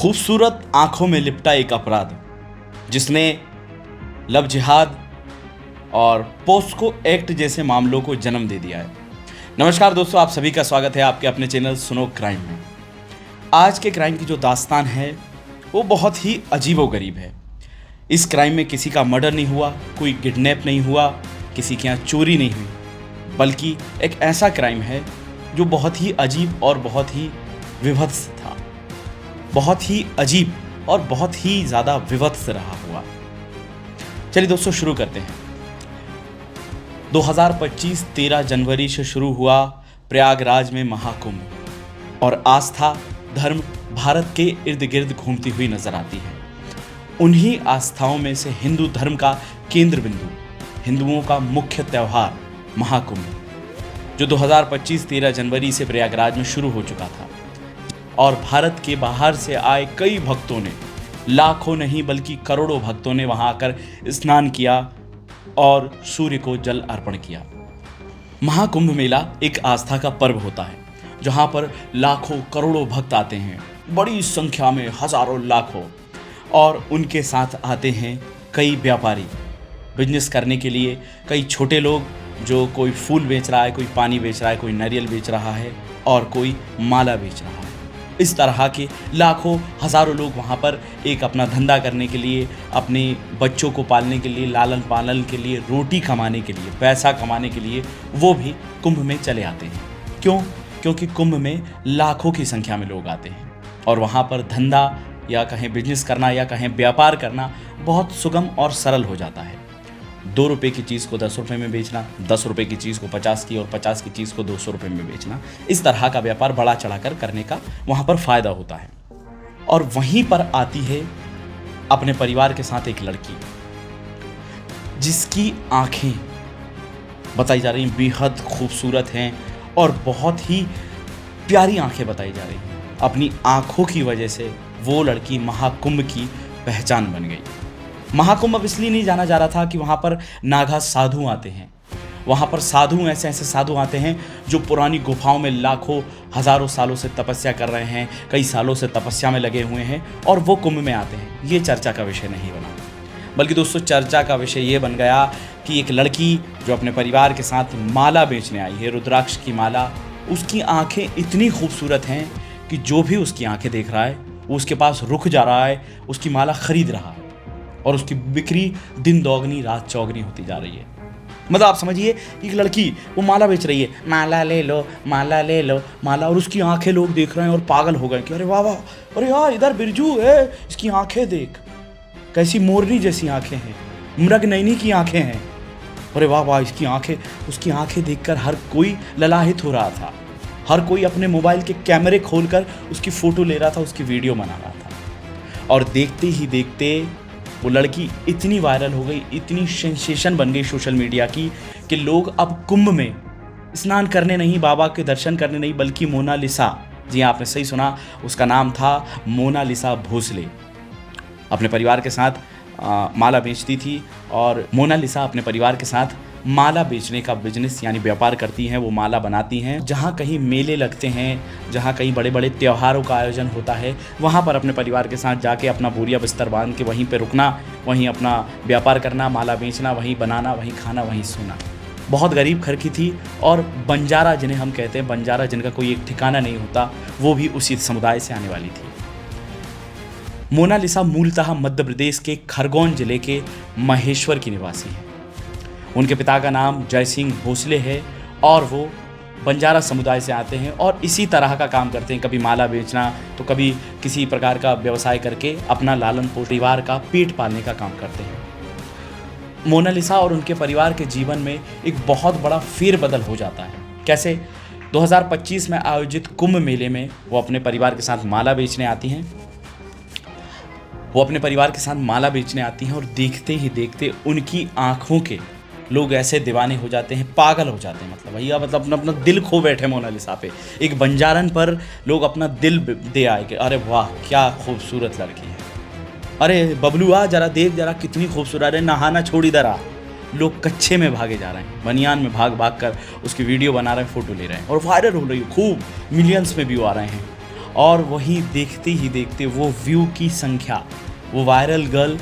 खूबसूरत आंखों में लिपटा एक अपराध जिसने लव जिहाद और पोस्को एक्ट जैसे मामलों को जन्म दे दिया है। नमस्कार दोस्तों, आप सभी का स्वागत है आपके अपने चैनल सुनो क्राइम में। आज के क्राइम की जो दास्तान है वो बहुत ही अजीबोगरीब है। इस क्राइम में किसी का मर्डर नहीं हुआ, कोई किडनैप नहीं हुआ, किसी के यहाँ चोरी नहीं हुई, बल्कि एक ऐसा क्राइम है जो बहुत ही अजीब और बहुत ही विभत्स था। बहुत ही अजीब और बहुत ही ज़्यादा विभत्स रहा हुआ। चलिए दोस्तों शुरू करते हैं। 2025 13 जनवरी से शुरू हुआ प्रयागराज में महाकुंभ और आस्था धर्म भारत के इर्द गिर्द घूमती हुई नजर आती है। उन्हीं आस्थाओं में से हिंदू धर्म का केंद्र बिंदु, हिंदुओं का मुख्य त्यौहार महाकुंभ, जो 2025 13 जनवरी से प्रयागराज में शुरू हो चुका था और भारत के बाहर से आए कई भक्तों ने, लाखों नहीं बल्कि करोड़ों भक्तों ने वहां आकर स्नान किया और सूर्य को जल अर्पण किया। महाकुंभ मेला एक आस्था का पर्व होता है जहां पर लाखों करोड़ों भक्त आते हैं, बड़ी संख्या में हजारों लाखों, और उनके साथ आते हैं कई व्यापारी बिजनेस करने के लिए। कई छोटे लोग जो कोई फूल बेच रहा है, कोई पानी बेच रहा है, कोई नारियल बेच रहा है और कोई माला बेच रहा है। इस तरह के लाखों हजारों लोग वहाँ पर एक अपना धंधा करने के लिए, अपने बच्चों को पालने के लिए, लालन पालन के लिए, रोटी कमाने के लिए, पैसा कमाने के लिए वो भी कुंभ में चले आते हैं। क्यों? क्योंकि कुंभ में लाखों की संख्या में लोग आते हैं और वहाँ पर धंधा या कहें बिजनेस करना या कहें व्यापार करना बहुत सुगम और सरल हो जाता है। 2 रुपये की चीज़ को 10 रुपये में बेचना, 10 रुपये की चीज़ को 50 की और 50 की चीज़ को 200 रुपये में बेचना, इस तरह का व्यापार बढ़ा चढ़ाकर करने का वहाँ पर फ़ायदा होता है। और वहीं पर आती है अपने परिवार के साथ एक लड़की जिसकी आँखें बताई जा रही बेहद खूबसूरत हैं और बहुत ही प्यारी आँखें बताई जा रही हैं। अपनी आँखों की वजह से वो लड़की महाकुंभ की पहचान बन गई। महाकुंभ अब इसलिए नहीं जाना जा रहा था कि वहाँ पर नागा साधु आते हैं। वहाँ पर साधु ऐसे साधु आते हैं जो पुरानी गुफाओं में लाखों हजारों सालों से तपस्या कर रहे हैं, कई सालों से तपस्या में लगे हुए हैं और वो कुंभ में आते हैं। ये चर्चा का विषय नहीं बना, बल्कि दोस्तों चर्चा का विषय ये बन गया कि एक लड़की जो अपने परिवार के साथ माला बेचने आई है, रुद्राक्ष की माला, उसकी आँखें इतनी खूबसूरत हैं कि जो भी उसकी आँखें देख रहा है वो उसके पास रुक जा रहा है, उसकी माला खरीद रहा है और उसकी बिक्री दिन दोगुनी रात चौगुनी होती जा रही है। मतलब आप समझिए, एक लड़की वो माला बेच रही है, माला ले लो, माला ले लो, माला, और उसकी आंखें लोग देख रहे हैं और पागल हो गए कि अरे वाह वाह, अरे यार इधर बिरजू है, इसकी आंखें देख, कैसी मोरनी जैसी आंखें हैं, मृग नयनी की आंखें हैं, अरे वाह वाह इसकी आंखें। उसकी आंखें देखकर हर कोई ललाहित हो रहा था। हर कोई अपने मोबाइल के कैमरे खोलकर उसकी फ़ोटो ले रहा था, उसकी वीडियो बना रहा था। और देखते ही देखते वो लड़की इतनी वायरल हो गई, इतनी सेंसेशन बन गई सोशल मीडिया की कि लोग अब कुंभ में स्नान करने नहीं, बाबा के दर्शन करने नहीं, बल्कि मोनालिसा, जी आपने सही सुना, उसका नाम था मोनालिसा भोसले, अपने परिवार के साथ माला बेचती थी। और मोनालिसा अपने परिवार के साथ माला बेचने का बिजनेस यानी व्यापार करती हैं। वो माला बनाती हैं। जहाँ कहीं मेले लगते हैं, जहाँ कहीं बड़े बड़े त्योहारों का आयोजन होता है, वहाँ पर अपने परिवार के साथ जाके अपना बोरिया बिस्तर बांध के वहीं पे रुकना, वहीं अपना व्यापार करना, माला बेचना, वहीं बनाना, वहीं खाना, वहीं सोना। बहुत गरीब घर की थी और बंजारा जिन्हें हम कहते हैं, बंजारा जिनका कोई एक ठिकाना नहीं होता, वो भी उसी समुदाय से आने वाली थी। मोनालिसा मूलतः मध्य प्रदेश के खरगोन जिले के महेश्वर की निवासी है। उनके पिता का नाम जय सिंह भोसले है और वो बंजारा समुदाय से आते हैं और इसी तरह का काम करते हैं, कभी माला बेचना तो कभी किसी प्रकार का व्यवसाय करके अपना लालन पोषण, परिवार का पेट पालने का काम करते हैं। मोनालिसा और उनके परिवार के जीवन में एक बहुत बड़ा फेरबदल हो जाता है। कैसे? 2025 में आयोजित कुंभ मेले में वो अपने परिवार के साथ माला बेचने आती हैं। और देखते ही देखते उनकी आँखों के लोग ऐसे दीवाने हो जाते हैं, पागल हो जाते हैं। मतलब भैया, मतलब अपना दिल खो बैठे मोनालिसा पे। एक बंजारन पर लोग अपना दिल दे आए कि अरे वाह क्या खूबसूरत लड़की है, अरे बबलू आ जरा देख, जरा कितनी खूबसूरत, अरे नहाना छोड़ इधर आ। लोग कच्चे में भागे जा रहे हैं, बनियान में भाग कर उसकी वीडियो बना रहे हैं, फ़ोटो ले रहे हैं और वायरल हो रही है, खूब मिलियंस में व्यू आ रहे हैं। और वहीं देखते ही देखते वो व्यू की संख्या, वो वायरल गर्ल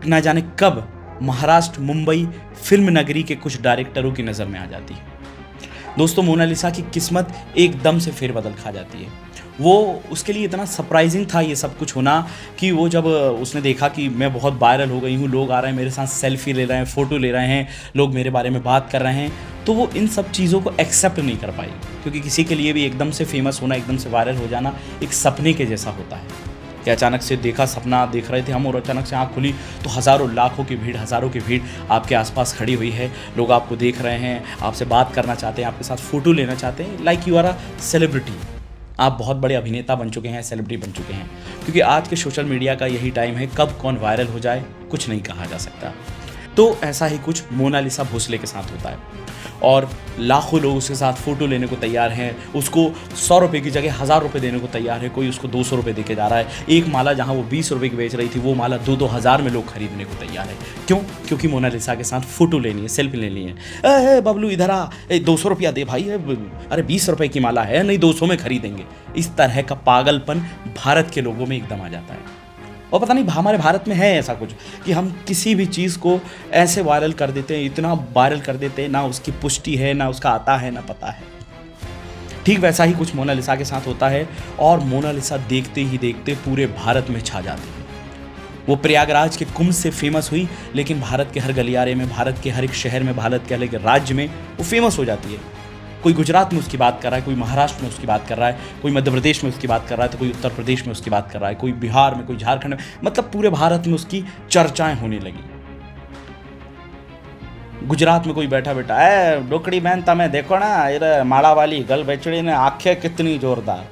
ना जाने कब महाराष्ट्र मुंबई फिल्म नगरी के कुछ डायरेक्टरों की नज़र में आ जाती है। दोस्तों, मोनालिसा की किस्मत एकदम से फेरबदल खा जाती है। वो उसके लिए इतना सरप्राइजिंग था ये सब कुछ होना कि वो जब उसने देखा कि मैं बहुत वायरल हो गई हूँ, लोग आ रहे हैं मेरे साथ सेल्फी ले रहे हैं, फ़ोटो ले रहे हैं, लोग मेरे बारे में बात कर रहे हैं, तो वो इन सब चीज़ों को एक्सेप्ट नहीं कर पाई। क्योंकि किसी के लिए भी एकदम से फेमस होना, एकदम से वायरल हो जाना एक सपने के जैसा होता है कि अचानक से देखा, सपना देख रहे थे हम और अचानक से आँख खुली तो हज़ारों लाखों की भीड़, हज़ारों की भीड़ आपके आसपास खड़ी हुई है। लोग आपको देख रहे हैं, आपसे बात करना चाहते हैं, आपके साथ फ़ोटो लेना चाहते हैं, like you are a celebrity. आप बहुत बड़े अभिनेता बन चुके हैं, सेलिब्रिटी बन चुके हैं। क्योंकि आज के सोशल मीडिया का यही टाइम है, कब कौन वायरल हो जाए कुछ नहीं कहा जा सकता। तो ऐसा ही कुछ मोनालिसा भोसले के साथ होता है और लाखों लोग उसके साथ फ़ोटो लेने को तैयार हैं। उसको 100 रुपये की जगह 1000 रुपये देने को तैयार है। कोई उसको 200 रुपये दे के जा रहा है। एक माला जहां वो 20 रुपये की बेच रही थी, वो माला 2-2 हज़ार में लोग खरीदने को तैयार है। क्यों? क्योंकि मोनालिसा के साथ फ़ोटो लेनी है, सेल्फी लेनी है। ए बबलू इधर आ, 200 रुपया दे भाई, अरे 20 रुपये की माला है, नहीं 200 में खरीदेंगे। इस तरह का पागलपन भारत के लोगों में एकदम आ जाता है। और पता नहीं हमारे भारत में है ऐसा कुछ कि हम किसी भी चीज़ को ऐसे वायरल कर देते हैं, इतना वायरल कर देते हैं, ना उसकी पुष्टि है, ना उसका आता है, ना पता है। ठीक वैसा ही कुछ मोनालिसा के साथ होता है और मोनालिसा देखते ही देखते पूरे भारत में छा जाती है। वो प्रयागराज के कुंभ से फेमस हुई, लेकिन भारत के हर गलियारे में, भारत के हर एक शहर में, भारत के हर एक राज्य में वो फेमस हो जाती है। कोई गुजरात में उसकी बात कर रहा है, कोई महाराष्ट्र में उसकी बात कर रहा है, कोई मध्य प्रदेश में उसकी बात कर रहा है, तो कोई उत्तर प्रदेश में उसकी बात कर रहा है, कोई बिहार में, कोई झारखंड में, मतलब पूरे भारत में उसकी चर्चाएं होने लगी। गुजरात में कोई बैठा बैठा है, डोकड़ी बहन तमें देखो ना, ये माड़ा वाली गल बेचड़ी ने आंखें कितनी जोरदार,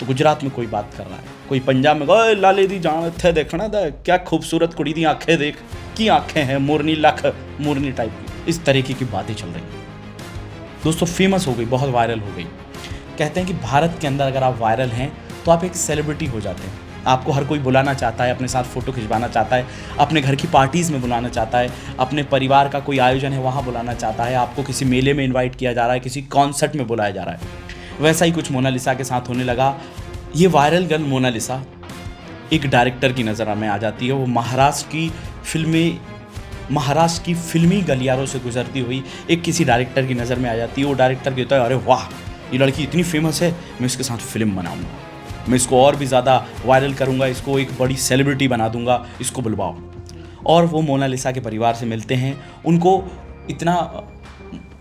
तो गुजरात में कोई बात कर रहा है। कोई पंजाब में ओए लाले दी जान थे देखना था, क्या खूबसूरत कुड़ी दी आंखें देख, की आंखें हैं मोरनी लख मोरनी टाइप की। इस तरीके की बातें चल रही हैं। दोस्तों, फेमस हो गई, बहुत वायरल हो गई। कहते हैं कि भारत के अंदर अगर आप वायरल हैं तो आप एक सेलिब्रिटी हो जाते हैं। आपको हर कोई बुलाना चाहता है, अपने साथ फ़ोटो खिंचवाना चाहता है, अपने घर की पार्टीज़ में बुलाना चाहता है, अपने परिवार का कोई आयोजन है वहाँ बुलाना चाहता है, आपको किसी मेले में इन्वाइट किया जा रहा है, किसी कॉन्सर्ट में बुलाया जा रहा है। वैसा ही कुछ मोनालिसा के साथ होने लगा। ये वायरल गर्ल मोनालिसा एक डायरेक्टर की नज़र में आ जाती है। वो महाराष्ट्र की फिल्मी गलियारों से गुजरती हुई एक किसी डायरेक्टर की नज़र में आ जाती है। वो डायरेक्टर कहता है, अरे वाह, ये लड़की इतनी फेमस है, मैं इसके साथ फिल्म बनाऊंगा, मैं इसको और भी ज़्यादा वायरल करूंगा, इसको एक बड़ी सेलिब्रिटी बना दूंगा, इसको बुलवाओ। और वो मोनालिसा के परिवार से मिलते हैं,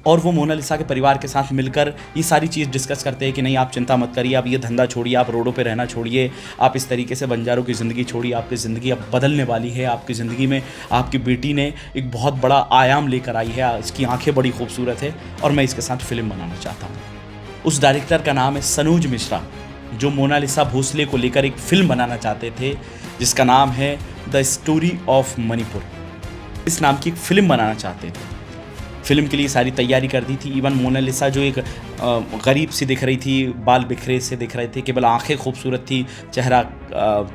वो मोनालिसा के परिवार के साथ मिलकर ये सारी चीज़ डिस्कस करते हैं कि नहीं, आप चिंता मत करिए, आप ये धंधा छोड़िए, आप रोडों पे रहना छोड़िए, आप इस तरीके से बंजारों की ज़िंदगी छोड़िए, आपकी ज़िंदगी अब बदलने वाली है। आपकी ज़िंदगी में आपकी बेटी ने एक बहुत बड़ा आयाम लेकर आई है, इसकी आंखें बड़ी खूबसूरत है और मैं इसके साथ फिल्म बनाना चाहता हूँ। उस डायरेक्टर का नाम है सनोज मिश्रा, जो मोनालिसा भोसले को लेकर एक फ़िल्म बनाना चाहते थे जिसका नाम है द स्टोरी ऑफ मणिपुर। इस नाम की एक फ़िल्म बनाना चाहते थे। फिल्म के लिए सारी तैयारी कर दी थी। इवन मोनालिसा जो एक गरीब सी दिख रही थी, बाल बिखरे से दिख रहे थे, केवल आंखें खूबसूरत थी, चेहरा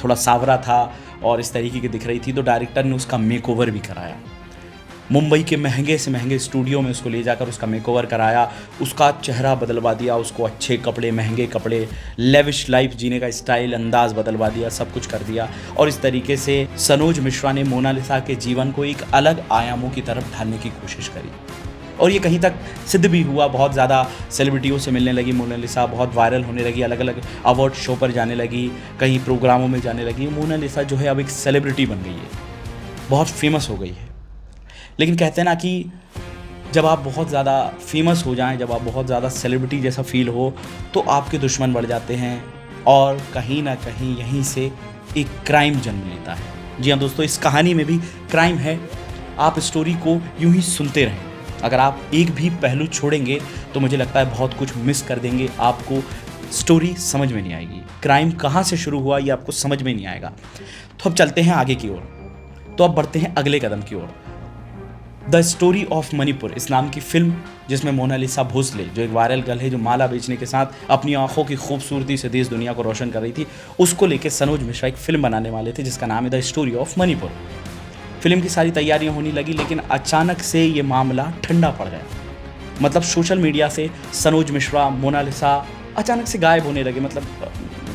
थोड़ा सावरा था और इस तरीके की दिख रही थी, तो डायरेक्टर ने उसका मेकओवर भी कराया। मुंबई के महंगे से महंगे स्टूडियो में उसको ले जाकर उसका मेकओवर कराया, उसका चेहरा बदलवा दिया, उसको अच्छे कपड़े, महंगे कपड़े, लेविश लाइफ जीने का स्टाइल, अंदाज़ बदलवा दिया, सब कुछ कर दिया। और इस तरीके से सनोज मिश्रा ने मोनालिसा के जीवन को एक अलग आयामों की तरफ ढालने की कोशिश करी और ये कहीं तक सिद्ध भी हुआ। बहुत ज़्यादा सेलिब्रिटियों से मिलने लगी मोनालिसा, बहुत वायरल होने लगी, अलग अलग अवार्ड शो पर जाने लगी, कहीं प्रोग्रामों में जाने लगी। मोनालिसा जो है अब एक सेलिब्रिटी बन गई है, बहुत फेमस हो गई है। लेकिन कहते हैं ना कि जब आप बहुत ज़्यादा फेमस हो जाएं, जब आप बहुत ज़्यादा सेलिब्रिटी जैसा फील हो, तो आपके दुश्मन बढ़ जाते हैं और कहीं ना कहीं यहीं से एक क्राइम जन्म लेता है। जी हाँ दोस्तों, इस कहानी में भी क्राइम है। आप स्टोरी को यूं ही सुनते रहें। अगर आप एक भी पहलू छोड़ेंगे तो मुझे लगता है बहुत कुछ मिस कर देंगे, आपको स्टोरी समझ में नहीं आएगी, क्राइम कहाँ से शुरू हुआ ये आपको समझ में नहीं आएगा। तो अब चलते हैं आगे की ओर, तो अब बढ़ते हैं अगले कदम की ओर। द स्टोरी ऑफ मणिपुर इस नाम की फिल्म, जिसमें मोनालिसा भोसले, जो एक वायरल गर्ल है, जो माला बेचने के साथ अपनी आंखों की खूबसूरती से देश दुनिया को रोशन कर रही थी, उसको लेकर सनोज मिश्रा एक फिल्म बनाने वाले थे जिसका नाम है the story of Manipur. Film की सारी तैयारियां होने लगी, लेकिन अचानक से ये मामला ठंडा पड़ गया। मतलब सोशल मीडिया से सनोज मिश्रा, मोनालिसा अचानक से गायब होने लगे। मतलब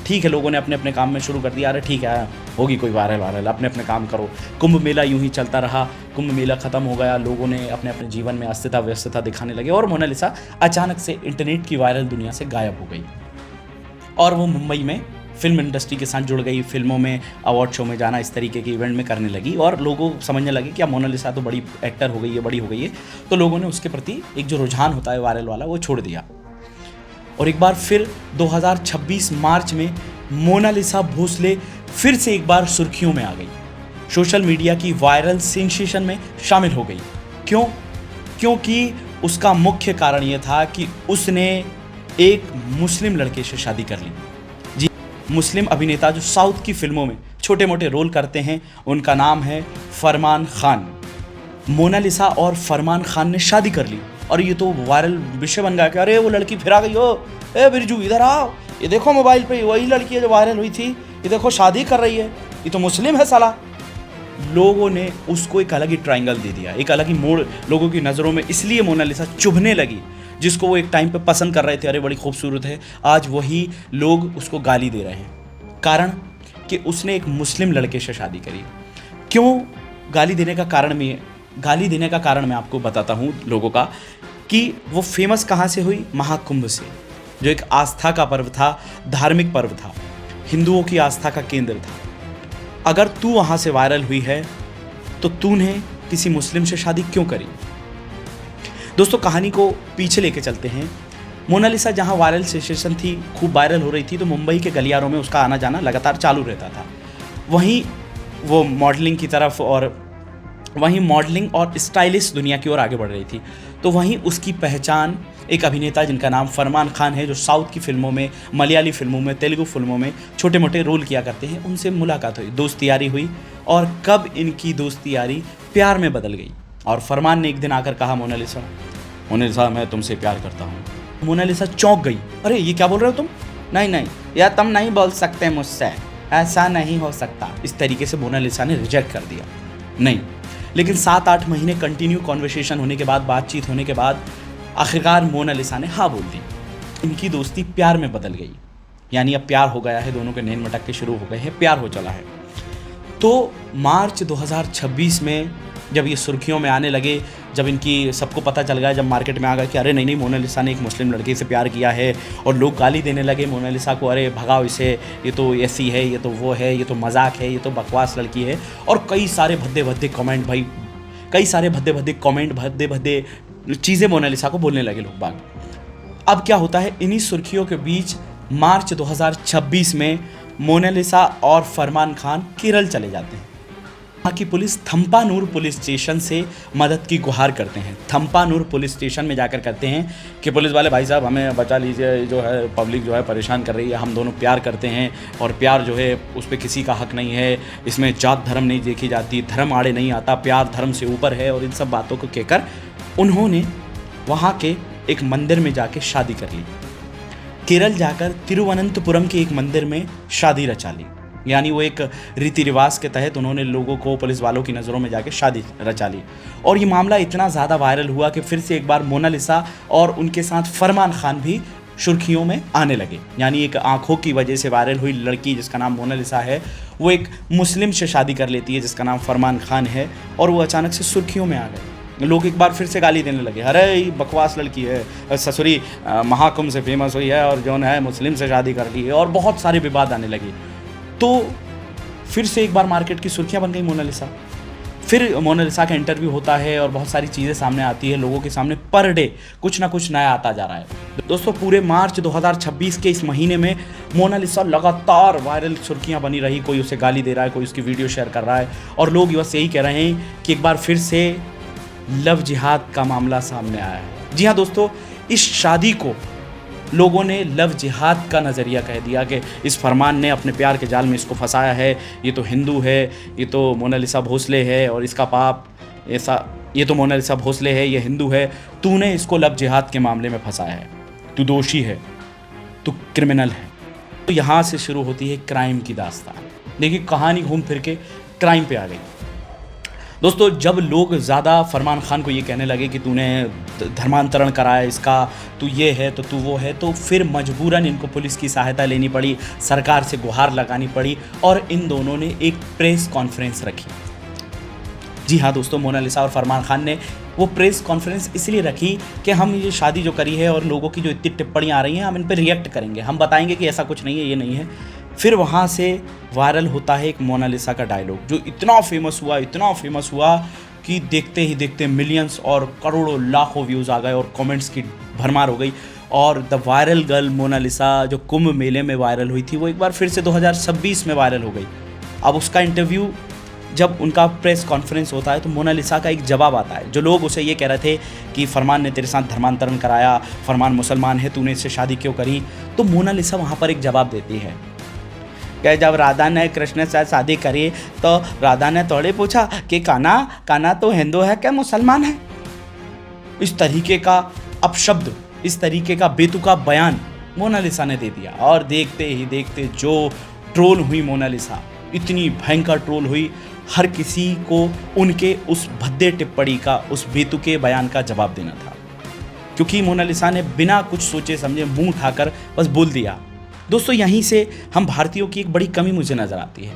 ठीक है, लोगों ने अपने अपने काम में शुरू कर दिया, अरे ठीक है होगी कोई वायरल, अपने अपने काम करो। कुंभ मेला यूं ही चलता रहा, कुंभ मेला ख़त्म हो गया, लोगों ने अपने अपने जीवन में अस्थिता व्यस्तता दिखाने लगे और मोनालिसा अचानक से इंटरनेट की वायरल दुनिया से गायब हो गई और वो मुंबई में फिल्म इंडस्ट्री के साथ जुड़ गई, फिल्मों में, अवार्ड शो में जाना, इस तरीके के इवेंट में करने लगी और लोगों समझने लगे कि अब मोनालिसा तो बड़ी एक्टर हो गई है, बड़ी हो गई है, तो लोगों ने उसके प्रति एक जो रुझान होता है वायरल वाला वो छोड़ दिया। और एक बार फिर 2026 मार्च में मोनालिसा भोसले फिर से एक बार सुर्खियों में आ गई, सोशल मीडिया की वायरल सेंसेशन में शामिल हो गई। क्यों? क्योंकि उसका मुख्य कारण ये था कि उसने एक मुस्लिम लड़के से शादी कर ली। जी, मुस्लिम अभिनेता जो साउथ की फिल्मों में छोटे मोटे रोल करते हैं, उनका नाम है फरमान खान। मोनालिसा और फरमान खान ने शादी कर ली और ये तो वायरल विषय बन गया कि अरे वो लड़की फिर आ गई हो, ए बिरजू इधर आओ, ये देखो मोबाइल पे वही लड़की है जो वायरल हुई थी, ये देखो शादी कर रही है, ये तो मुस्लिम है साला। लोगों ने उसको एक अलग ही ट्रायंगल दे दिया, एक अलग ही मोड़ लोगों की नज़रों में, इसलिए मोनालिसा चुभने लगी। जिसको वो एक टाइम पे पसंद कर रहे थे, अरे बड़ी खूबसूरत है, आज वही लोग उसको गाली दे रहे हैं। कारण कि उसने एक मुस्लिम लड़के से शादी करी। क्यों गाली देने का कारण मैं आपको बताता हूँ लोगों का, कि वो फेमस कहाँ से हुई? महाकुंभ से, जो एक आस्था का पर्व था, धार्मिक पर्व था, हिंदुओं की आस्था का केंद्र था। अगर तू वहाँ से वायरल हुई है तो तूने किसी मुस्लिम से शादी क्यों करी? दोस्तों, कहानी को पीछे लेके चलते हैं। मोनालिसा जहाँ वायरल सेंसेशन थी, खूब वायरल हो रही थी, तो मुंबई के गलियारों में उसका आना जाना लगातार चालू रहता था। वहीं वो मॉडलिंग की तरफ और वहीं मॉडलिंग और स्टाइलिश दुनिया की ओर आगे बढ़ रही थी। तो वहीं उसकी पहचान एक अभिनेता जिनका नाम फरमान खान है, जो साउथ की फिल्मों में, मलयाली फिल्मों में, तेलुगु फिल्मों में छोटे मोटे रोल किया करते हैं, उनसे मुलाकात हुई, दोस्ती यारी हुई और कब इनकी दोस्ती यारी प्यार में बदल गई। और फरमान ने एक दिन आकर कहा, मोनालिसा मैं तुमसे प्यार करता हूँ। मोनालिसा चौंक गई, अरे ये क्या बोल रहे हो तुम? नहीं यार, तुम नहीं बोल सकते मुझसे, ऐसा नहीं हो सकता। इस तरीके से मोनालिसा ने रिजेक्ट कर दिया। नहीं, लेकिन 7-8 महीने कंटिन्यू कॉन्वर्सेशन होने के बाद, बातचीत होने के बाद आखिरकार मोनालिसा ने हाँ बोल दी। इनकी दोस्ती प्यार में बदल गई, यानी अब प्यार हो गया है, दोनों के नैन मटक्के शुरू हो गए हैं, प्यार हो चला है। तो मार्च 2026 में जब ये सुर्खियों में आने लगे, जब इनकी सबको पता चल गया, जब मार्केट में आ गया कि अरे नहीं मोनालिसा ने एक मुस्लिम लड़के से प्यार किया है, और लोग गाली देने लगे मोनालिसा को, अरे भगाओ इसे, ये तो ऐसी है, ये तो वो है, ये तो मजाक है, ये तो बकवास लड़की है। और कई सारे भद्दे कमेंट, भाई कई सारे भद्दे कमेंट, भद्दे चीज़ें मोनालिसा को बोलने लगे लोग बाग। अब क्या होता है, इन्हीं सुर्खियों के बीच मार्च 2026 में मोनालिसा और फरमान खान केरल चले जाते हैं। वहाँ की पुलिस थम्पानूर पुलिस स्टेशन से मदद की गुहार करते हैं। थम्पानूर पुलिस स्टेशन में जाकर कहते हैं कि पुलिस वाले भाई साहब हमें बचा लीजिए, जो है पब्लिक जो है परेशान कर रही है, हम दोनों प्यार करते हैं और प्यार जो है उस पर किसी का हक नहीं है, इसमें जात धर्म नहीं देखी जाती, धर्म आड़े नहीं आता, प्यार धर्म से ऊपर है। और इन सब बातों को कहकर उन्होंने वहाँ के एक मंदिर में जाके शादी कर ली। केरल जाकर तिरुवनंतपुरम के एक मंदिर में शादी रचा ली, यानी वो एक रीति रिवाज के तहत उन्होंने लोगों को, पुलिस वालों की नज़रों में जाके शादी रचा ली। और ये मामला इतना ज़्यादा वायरल हुआ कि फिर से एक बार मोनालिसा और उनके साथ फरमान खान भी सुर्खियों में आने लगे। यानी एक आंखों की वजह से वायरल हुई लड़की जिसका नाम मोनालिसा है, वो एक मुस्लिम से शादी कर लेती है जिसका नाम फरमान खान है, और वो अचानक से सुर्खियों में आ गए। लोग एक बार फिर से गाली देने लगे, अरे बकवास लड़की है, ससुरी महाकुंभ से फेमस हुई है और जो है मुस्लिम से शादी कर ली है, और बहुत सारे विवाद आने लगे। तो फिर से एक बार मार्केट की सुर्खियां बन गई मोनालिसा। फिर मोनालिसा का इंटरव्यू होता है और बहुत सारी चीज़ें सामने आती है लोगों के सामने, पर डे कुछ ना कुछ नया आता जा रहा है। दोस्तों, पूरे मार्च 2026 के इस महीने में मोनालिसा लगातार वायरल सुर्खियां बनी रही। कोई उसे गाली दे रहा है, कोई उसकी वीडियो शेयर कर रहा है, और लोग बस यही कह रहे हैं कि एक बार फिर से लव जिहाद का मामला सामने आया है। जी हाँ दोस्तों, इस शादी को लोगों ने लव जिहाद का नज़रिया कह दिया कि इस फरमान ने अपने प्यार के जाल में इसको फंसाया है, ये तो हिंदू है, ये तो मोनालिसा भोसले है और इसका पाप ऐसा, ये तो मोनालिसा भोसले है, ये हिंदू है, तूने इसको लव जिहाद के मामले में फंसाया है, तू दोषी है, तू क्रिमिनल है। तो यहाँ से शुरू होती है क्राइम की दास्तान। देखिए, कहानी घूम फिर के क्राइम पे आ गई। दोस्तों जब लोग ज़्यादा फरमान खान को ये कहने लगे कि तूने धर्मांतरण कराया इसका, तू ये है तो तू वो है, तो फिर मजबूरन इनको पुलिस की सहायता लेनी पड़ी, सरकार से गुहार लगानी पड़ी और इन दोनों ने एक प्रेस कॉन्फ्रेंस रखी। जी हाँ दोस्तों, मोनालिसा और फरमान खान ने वो प्रेस कॉन्फ्रेंस इसलिए रखी कि हम ये शादी जो करी है और लोगों की जो इतनी टिप्पणियाँ आ रही हैं, हम इन पर रिएक्ट करेंगे, हम बताएंगे कि ऐसा कुछ नहीं है, ये नहीं है। फिर वहाँ से वायरल होता है एक मोनालिसा का डायलॉग जो इतना फेमस हुआ कि देखते ही देखते मिलियंस और करोड़ों लाखों व्यूज़ आ गए और कमेंट्स की भरमार हो गई। और द वायरल गर्ल मोनालिसा जो कुंभ मेले में वायरल हुई थी, वो एक बार फिर से 2026 में वायरल हो गई। अब उसका इंटरव्यू जब उनका प्रेस कॉन्फ्रेंस होता है तो मोनालिसा का एक जवाब आता है। जो लोग उसे ये कह रहे थे कि फरमान ने तेरे साथ धर्मांतरण कराया, फरमान मुसलमान है, तूने इससे शादी क्यों करी, तो मोनालिसा वहाँ पर एक जवाब देती है कि जब राधा ने कृष्ण से शादी करी तो राधा ने थोड़े पूछा कि काना तो हिंदू है क्या मुसलमान है। इस तरीके का अपशब्द, इस तरीके का बेतुका बयान मोनालिसा ने दे दिया और देखते ही देखते जो ट्रोल हुई मोनालिसा, इतनी भयंकर ट्रोल हुई, हर किसी को उनके उस भद्दे टिप्पणी का, उस बेतुके बयान का जवाब देना था, क्योंकि मोनालिसा ने बिना कुछ सोचे समझे मुंह उठाकर बस बोल दिया। दोस्तों यहीं से हम भारतीयों की एक बड़ी कमी मुझे नज़र आती है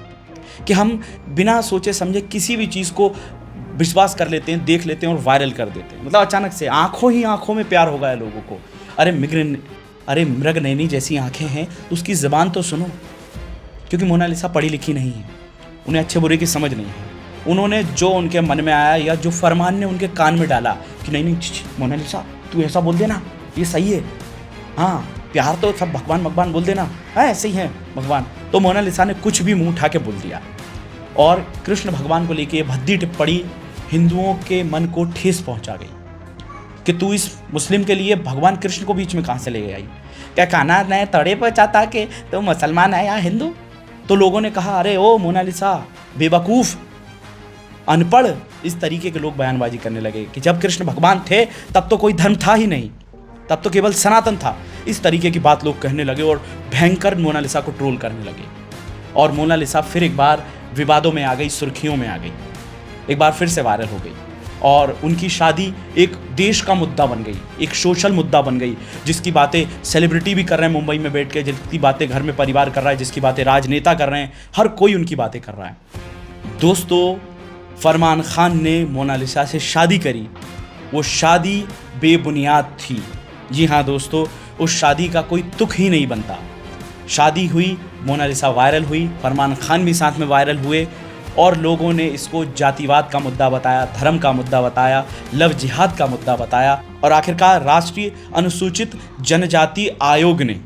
कि हम बिना सोचे समझे किसी भी चीज़ को विश्वास कर लेते हैं, देख लेते हैं और वायरल कर देते हैं। मतलब अचानक से आंखों ही आंखों में प्यार हो गया है लोगों को। अरे मृग नैनी जैसी आंखें हैं तो उसकी ज़बान तो सुनो, क्योंकि मोनालिसा पढ़ी लिखी नहीं है, उन्हें अच्छे बुरे की समझ नहीं है। उन्होंने जो उनके मन में आया या जो फरमान ने उनके कान में डाला कि नहीं मोनालिसा तू ऐसा बोल देना, ये सही है, हाँ प्यार तो सब भगवान बोल देना, हाँ ऐसे ही है भगवान, तो मोनालिसा ने कुछ भी मुंह उठा के बोल दिया और कृष्ण भगवान को लेके भद्दी टिप्पणी हिंदुओं के मन को ठेस पहुंचा गई कि तू इस मुस्लिम के लिए भगवान कृष्ण को बीच में कहाँ से ले आई, क्या काना ने तड़े पर चाहता कि तो मुसलमान है या हिंदू। तो लोगों ने कहा अरे ओ मोनालिसा बेवकूफ़, अनपढ़, इस तरीके के लोग बयानबाजी करने लगे कि जब कृष्ण भगवान थे तब तो कोई धर्म था ही नहीं, तब तो केवल सनातन था। इस तरीके की बात लोग कहने लगे और भयंकर मोनालिसा को ट्रोल करने लगे। और मोनालिसा फिर एक बार विवादों में आ गई, सुर्खियों में आ गई, एक बार फिर से वायरल हो गई और उनकी शादी एक देश का मुद्दा बन गई, एक सोशल मुद्दा बन गई, जिसकी बातें सेलिब्रिटी भी कर रहे हैं मुंबई में बैठ के, जिसकी बातें घर में परिवार कर रहा है, जिसकी बातें राजनेता कर रहे हैं, हर कोई उनकी बातें कर रहा है। दोस्तों फरमान खान ने मोनालिसा से शादी करी, वो शादी बेबुनियाद थी। जी हाँ दोस्तों, उस शादी का कोई तुक ही नहीं बनता। शादी हुई, मोनालिसा वायरल हुई, फरमान खान भी साथ में वायरल हुए और लोगों ने इसको जातिवाद का मुद्दा बताया, धर्म का मुद्दा बताया, लव जिहाद का मुद्दा बताया और आखिरकार राष्ट्रीय अनुसूचित जनजाति आयोग ने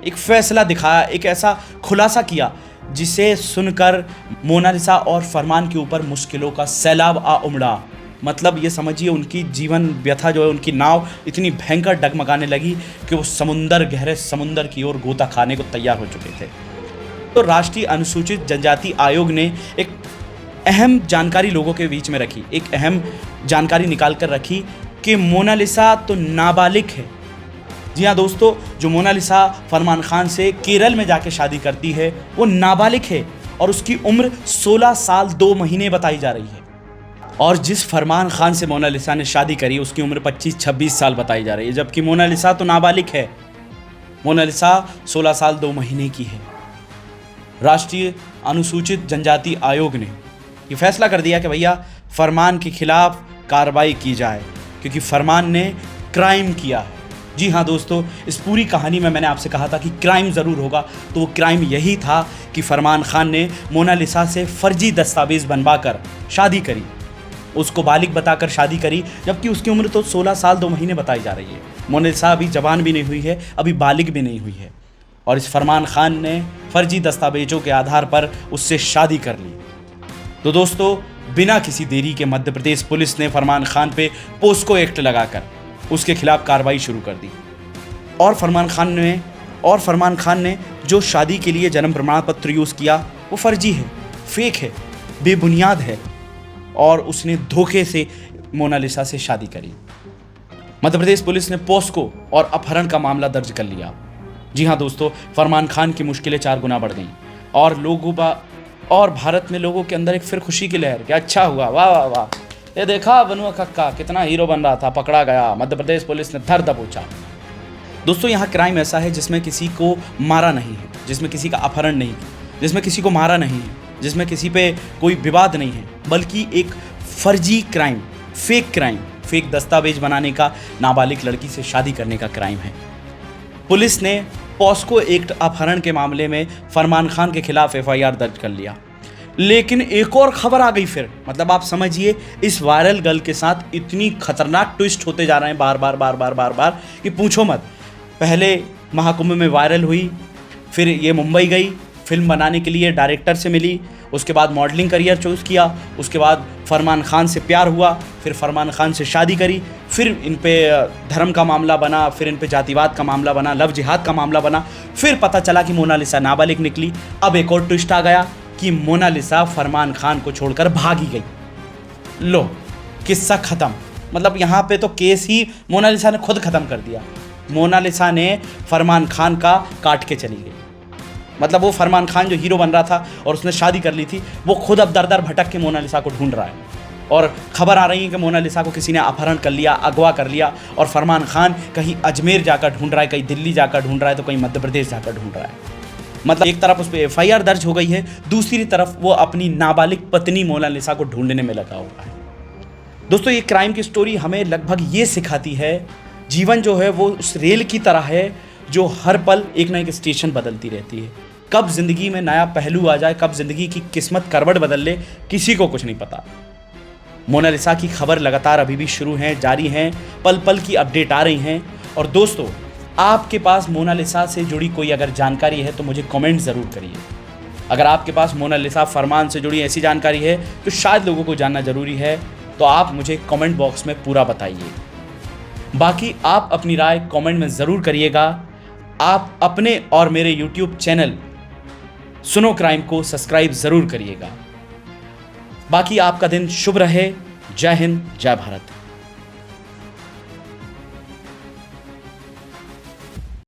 एक फैसला दिखाया, एक ऐसा खुलासा किया जिसे सुनकर मोनालिसा और फरमान के ऊपर मुश्किलों का सैलाब आ उमड़ा। मतलब ये समझिए उनकी जीवन व्यथा जो है, उनकी नाव इतनी भयंकर डगमगाने लगी कि वो गहरे समुंदर की ओर गोता खाने को तैयार हो चुके थे। तो राष्ट्रीय अनुसूचित जनजाति आयोग ने एक अहम जानकारी लोगों के बीच में रखी, एक अहम जानकारी निकाल कर रखी कि मोनालिसा तो नाबालिग है। जी हाँ दोस्तों, जो मोनालिसा फरमान खान से केरल में जाके शादी करती है वो नाबालिग है और उसकी उम्र 16 साल 2 महीने बताई जा रही है। और जिस फरमान खान से मोनालिसा ने शादी करी उसकी उम्र 25-26 साल बताई जा रही है, जबकि मोनालिसा तो नाबालिग है, मोनालिसा 16 साल 2 महीने की है। राष्ट्रीय अनुसूचित जनजाति आयोग ने ये फैसला कर दिया कि भैया फरमान के खिलाफ कार्रवाई की जाए, क्योंकि फरमान ने क्राइम किया है। जी हाँ दोस्तों, इस पूरी कहानी में मैंने आपसे कहा था कि क्राइम ज़रूर होगा, तो वो क्राइम यही था कि फरमान खान ने मोनालिसा से फर्जी दस्तावेज़ बनवाकर शादी करी, उसको बालिग बताकर शादी करी, जबकि उसकी उम्र तो 16 साल 2 महीने बताई जा रही है। मोनालिसा अभी जवान भी नहीं हुई है, अभी बालिग भी नहीं हुई है और इस फरमान खान ने फर्जी दस्तावेजों के आधार पर उससे शादी कर ली। तो दोस्तों बिना किसी देरी के मध्य प्रदेश पुलिस ने फरमान खान पे पोस्को एक्ट लगाकर उसके खिलाफ कार्रवाई शुरू कर दी और फरमान खान ने जो शादी के लिए जन्म प्रमाण पत्र यूज़ किया वो फर्जी है, फेक है, बेबुनियाद है और उसने धोखे से मोनालिसा से शादी करी। मध्य प्रदेश पुलिस ने पोस्को और अपहरण का मामला दर्ज कर लिया। जी हाँ दोस्तों, फरमान खान की मुश्किलें 4 गुना बढ़ गईं और और भारत में लोगों के अंदर एक फिर खुशी की लहर कि अच्छा हुआ, वाह वाह वाह, ये देखा बनुआ कक्का कितना हीरो बन रहा था, पकड़ा गया, मध्य प्रदेश पुलिस ने धर दबोचा। दोस्तों यहाँ क्राइम ऐसा है जिसमें किसी को मारा नहीं है, जिसमें किसी का अपहरण नहीं है, जिसमें किसी को मारा नहीं है, जिसमें किसी पे कोई विवाद नहीं है, बल्कि एक फर्जी क्राइम, फेक दस्तावेज बनाने का, नाबालिग लड़की से शादी करने का क्राइम है। पुलिस ने पॉस्को एक्ट अपहरण के मामले में फरमान खान के खिलाफ एफआईआर दर्ज कर लिया। लेकिन एक और खबर आ गई फिर, मतलब आप समझिए इस वायरल गर्ल के साथ इतनी खतरनाक ट्विस्ट होते जा रहे हैं बार बार कि पूछो मत। पहले महाकुंभ में वायरल हुई, फिर ये मुंबई गई, फिल्म बनाने के लिए डायरेक्टर से मिली, उसके बाद मॉडलिंग करियर चूज़ किया, उसके बाद फरमान खान से प्यार हुआ, फिर फरमान खान से शादी करी, फिर इन पे धर्म का मामला बना, फिर इन पे जातिवाद का मामला बना, लव जिहाद का मामला बना, फिर पता चला कि मोनालिसा नाबालिग निकली। अब एक और ट्विस्ट आ गया कि मोनालिसा फरमान खान को छोड़कर भागी गई। लो, किस्सा ख़त्म। मतलब यहाँ पे तो केस ही मोनालिसा ने खुद ख़त्म कर दिया। मोनालिसा ने फरमान खान का काट के चली गई। मतलब वो फरमान खान जो हीरो बन रहा था और उसने शादी कर ली थी, वो खुद अब दर दर भटक के मोनालिसा को ढूंढ रहा है। और खबर आ रही है कि मोनालिसा को किसी ने अपहरण कर लिया, अगवा कर लिया, और फरमान खान कहीं अजमेर जाकर ढूंढ रहा है, कहीं दिल्ली जाकर ढूंढ रहा है, तो कहीं मध्य प्रदेश जाकर ढूंढ रहा है। मतलब एक तरफ उस पर एफआईआर दर्ज हो गई है, दूसरी तरफ वो अपनी नाबालिग पत्नी मोनालिसा को ढूंढने में लगा हुआ है। दोस्तों ये क्राइम की स्टोरी हमें लगभग ये सिखाती है, जीवन जो है वो उस रेल की तरह है जो हर पल एक ना एक स्टेशन बदलती रहती है। कब जिंदगी में नया पहलू आ जाए, कब जिंदगी की किस्मत करवट बदल ले, किसी को कुछ नहीं पता। मोनालिसा की खबर लगातार अभी भी शुरू हैं, जारी हैं, पल पल की अपडेट आ रही हैं। और दोस्तों आपके पास मोनालिसा से जुड़ी कोई अगर जानकारी है तो मुझे कमेंट ज़रूर करिए। अगर आपके पास मोनालिसा फरमान से जुड़ी ऐसी जानकारी है तो शायद लोगों को जानना ज़रूरी है, तो आप मुझे कमेंट बॉक्स में पूरा बताइए। बाकी आप अपनी राय कमेंट में ज़रूर करिएगा। आप अपने और मेरे YouTube चैनल सुनो क्राइम को सब्सक्राइब ज़रूर करिएगा। बाकी आपका दिन शुभ रहे। जय हिंद, जय भारत।